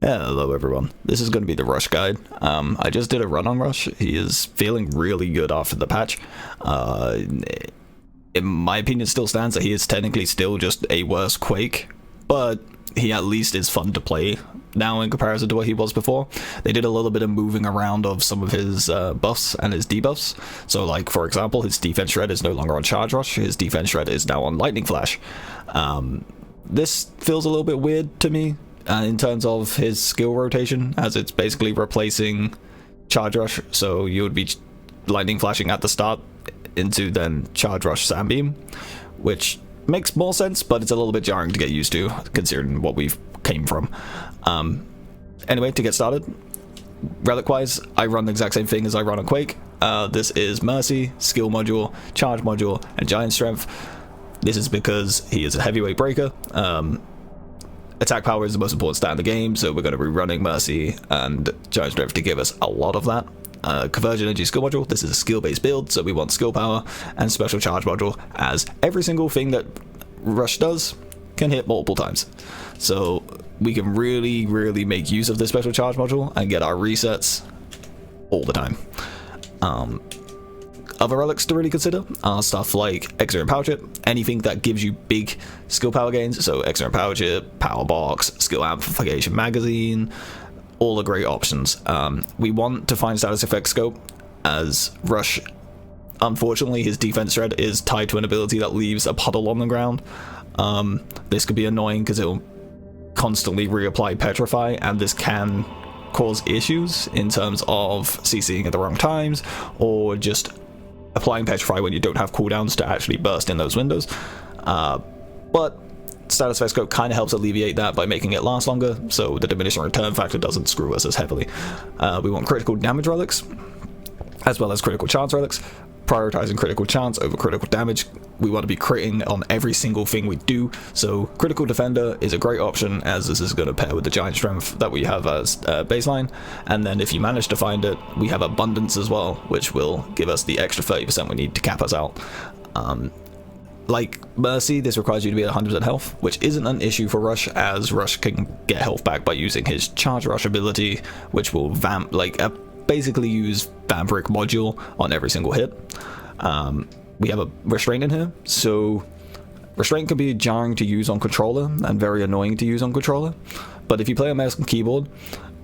Hello everyone, this is going to be the Rush guide. I just did a run on Rush. He is feeling really good after the patch. In my opinion, still stands that he is technically still just a worse Quake, but he at least is fun to play now in comparison to what he was before. They did a little bit of moving around of some of his buffs and his debuffs. So like, for example, his defense shred is no longer on charge rush, his defense shred is now on lightning flash. This feels a little bit weird to me in terms of his skill rotation, as it's basically replacing charge rush. So you would be lightning flashing at the start into then charge rush Sunbeam, which makes more sense, but it's a little bit jarring to get used to considering what we've came from. Anyway, to get started, relic wise, I run the exact same thing as I run on Quake. This is Mercy, skill module, charge module, and giant strength. This is because he is a heavyweight breaker. Attack power is the most important stat in the game, so we're going to be running Mercy and giant strength to give us a lot of that. Conversion energy skill module, this is a skill based build, so we want skill power, and special charge module, as every single thing that Rush does can hit multiple times. So we can really make use of this special charge module and get our resets all the time. Other relics to really consider are stuff like Extra Power Chip, anything that gives you big skill power gains, so Extra Power Chip, Power Box, Skill Amplification Magazine, all are great options. We want to find status effect scope, as Rush, unfortunately, his defense shred is tied to an ability that leaves a puddle on the ground. This could be annoying because it will constantly reapply Petrify, and this can cause issues in terms of CCing at the wrong times, or just applying Petrify when you don't have cooldowns to actually burst in those windows. But status effect scope kind of helps alleviate that by making it last longer, so the diminishing return factor doesn't screw us as heavily. We want critical damage relics, as well as critical chance relics. Prioritizing critical chance over critical damage. We want to be critting on every single thing we do, so critical defender is a great option, as this is going to pair with the giant strength that we have as baseline. And then if you manage to find it, we have abundance as well, which will give us the extra 30% we need to cap us out. Like Mercy, this requires you to be at 100% health, which isn't an issue for Rush, as Rush can get health back by using his charge rush ability, which will basically use Vampiric module on every single hit. We have a restraint in here, so restraint can be jarring to use on controller and very annoying to use on controller, but if you play on mouse and keyboard,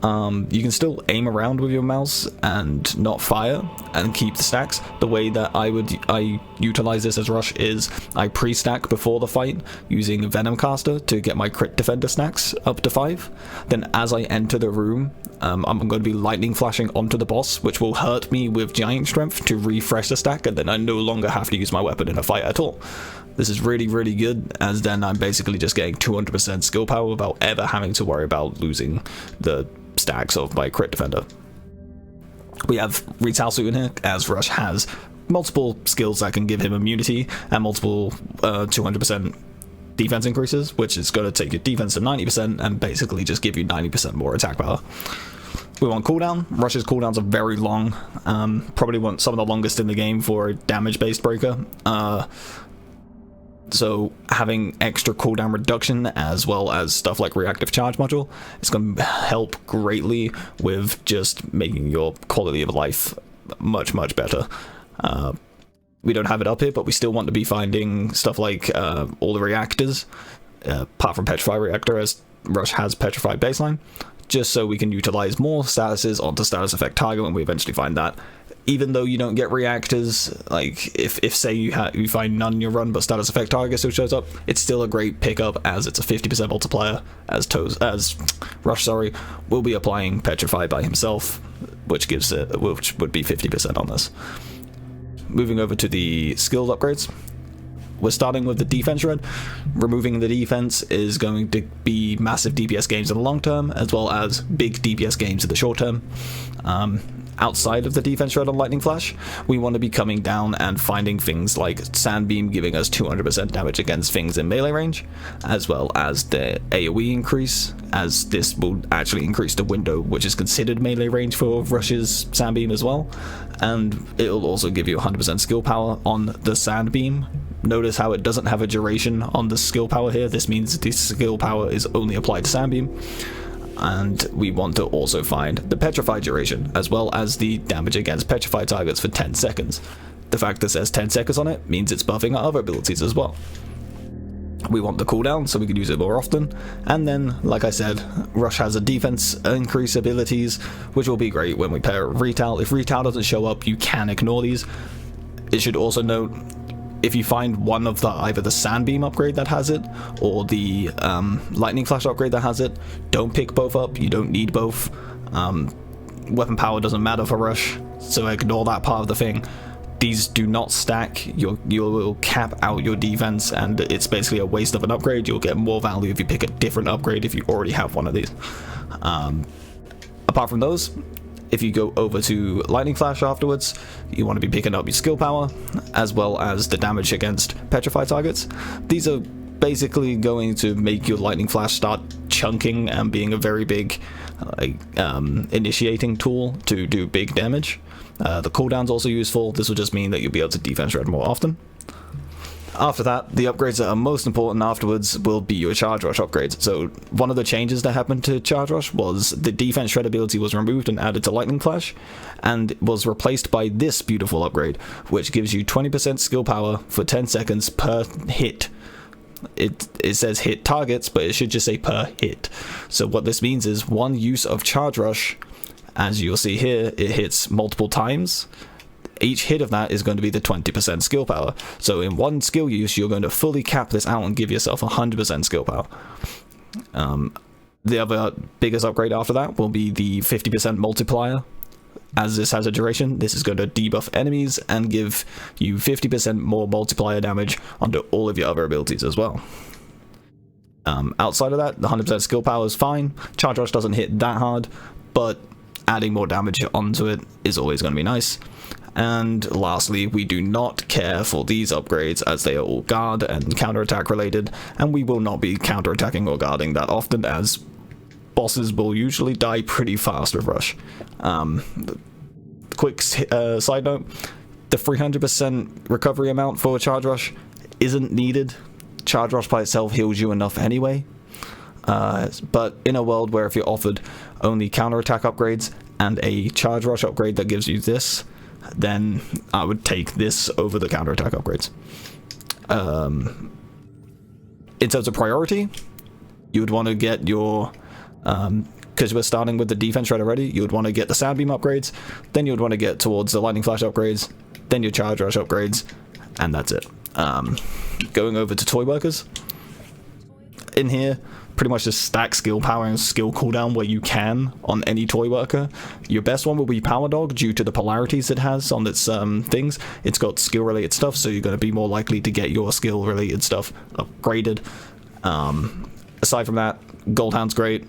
you can still aim around with your mouse and not fire and keep the stacks. The way that I utilize this as Rush is I pre-stack before the fight using Venom Caster to get my crit defender stacks up to 5. Then as I enter the room, I'm going to be lightning flashing onto the boss, which will hurt me with giant strength to refresh the stack, and then I no longer have to use my weapon in a fight at all. This is really good, as then I'm basically just getting 200% skill power without ever having to worry about losing the stacks of my crit defender. We have Retail Suit in here, as Rush has multiple skills that can give him immunity and multiple 200% defense increases, which is going to take your defense to 90% and basically just give you 90% more attack power. We want cooldown. Rush's cooldowns are very long, probably want some of the longest in the game for a damage based breaker. So having extra cooldown reduction, as well as stuff like reactive charge module, is going to help greatly with just making your quality of life much better. We don't have it up here, but we still want to be finding stuff like all the reactors, apart from Petrify Reactor, as Rush has Petrify baseline, just so we can utilize more statuses onto status effect target when we eventually find that. Even though you don't get reactors, like if say you find none in your run but status effect target still shows up, it's still a great pickup, as it's a 50% multiplier, as Rush will be applying Petrify by himself, which would be 50% on this. Moving over to the skills upgrades, we're starting with the defense shred. Removing the defense is going to be massive DPS gains in the long term, as well as big DPS gains in the short term. Outside of the defense shred on lightning flash, we want to be coming down and finding things like Sunbeam giving us 200% damage against things in melee range, as well as the AoE increase, as this will actually increase the window which is considered melee range for Rush's Sunbeam as well, and it'll also give you 100% skill power on the Sunbeam. Notice how it doesn't have a duration on the skill power here. This means the skill power is only applied to Sunbeam. and we want to also find the petrify duration, as well as the damage against petrified targets for 10 seconds. The fact that it says 10 seconds on it means it's buffing our other abilities as well. We want the cooldown so we can use it more often, and then, like I said, Rush has a defense increase abilities, which will be great when we pair Retail. If Retail doesn't show up, you can ignore these. It should also note, if you find one of either the Sandbeam upgrade that has it, or the Lightning Flash upgrade that has it, don't pick both up. You don't need both. Weapon power doesn't matter for Rush, so ignore that part of the thing. These do not stack. You will cap out your defense, and it's basically a waste of an upgrade. You'll get more value if you pick a different upgrade if you already have one of these. Apart from those, if you go over to Lightning Flash afterwards, you want to be picking up your skill power, as well as the damage against petrified targets. These are basically going to make your Lightning Flash start chunking and being a very big initiating tool to do big damage. The cooldown's also useful. This will just mean that you'll be able to defense shred more often. After that, the upgrades that are most important afterwards will be your Charge Rush upgrades. So one of the changes that happened to Charge Rush was the defense shred ability was removed and added to Lightning Flash, and was replaced by this beautiful upgrade, which gives you 20% skill power for 10 seconds per hit. It says hit targets, but it should just say per hit. So what this means is one use of Charge Rush, as you'll see here, it hits multiple times. Each hit of that is going to be the 20% skill power. So in one skill use, you're going to fully cap this out and give yourself 100% skill power. The other biggest upgrade after that will be the 50% multiplier. As this has a duration, this is going to debuff enemies and give you 50% more multiplier damage onto all of your other abilities as well. Outside of that, the 100% skill power is fine. Charge Rush doesn't hit that hard, but adding more damage onto it is always going to be nice. And lastly, we do not care for these upgrades, as they are all guard and counterattack related, and we will not be counterattacking or guarding that often, as bosses will usually die pretty fast with Rush. Quick side note, the 300% recovery amount for Charge Rush isn't needed. Charge Rush by itself heals you enough anyway. But in a world where if you're offered only counterattack upgrades and a Charge Rush upgrade that gives you this, then I would take this over the counterattack upgrades. In terms of priority, you would want to get your, because we're starting with the defense shred already, you would want to get the Sandbeam upgrades, then you would want to get towards the Lightning Flash upgrades, then your Charge Rush upgrades, and that's it. Going over to Toy Workers, in here, pretty much just stack skill power and skill cooldown where you can on any toy worker. Your best one will be Power Dog due to the polarities it has on its things. It's got skill related stuff, so you're going to be more likely to get your skill related stuff upgraded. Aside from that, Goldhound's great,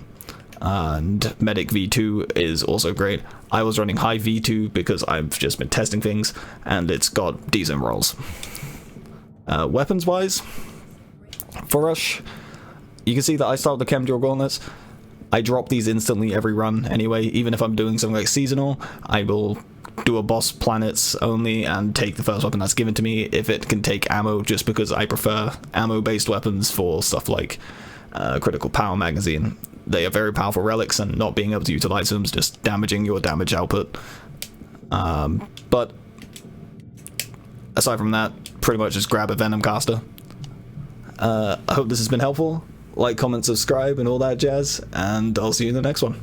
and Medic V2 is also great. I was running high V2 because I've just been testing things, and it's got decent rolls. Weapons wise, for Rush, you can see that I start with the Chemdual Gauntlets. I drop these instantly every run anyway. Even if I'm doing something like seasonal, I will do a boss planets only and take the first weapon that's given to me if it can take ammo, just because I prefer ammo-based weapons for stuff like Critical Power Magazine. They are very powerful relics, and not being able to utilize them is just damaging your damage output. But aside from that, pretty much just grab a Venom Caster. I hope this has been helpful. Like, comment, subscribe, and all that jazz, and I'll see you in the next one.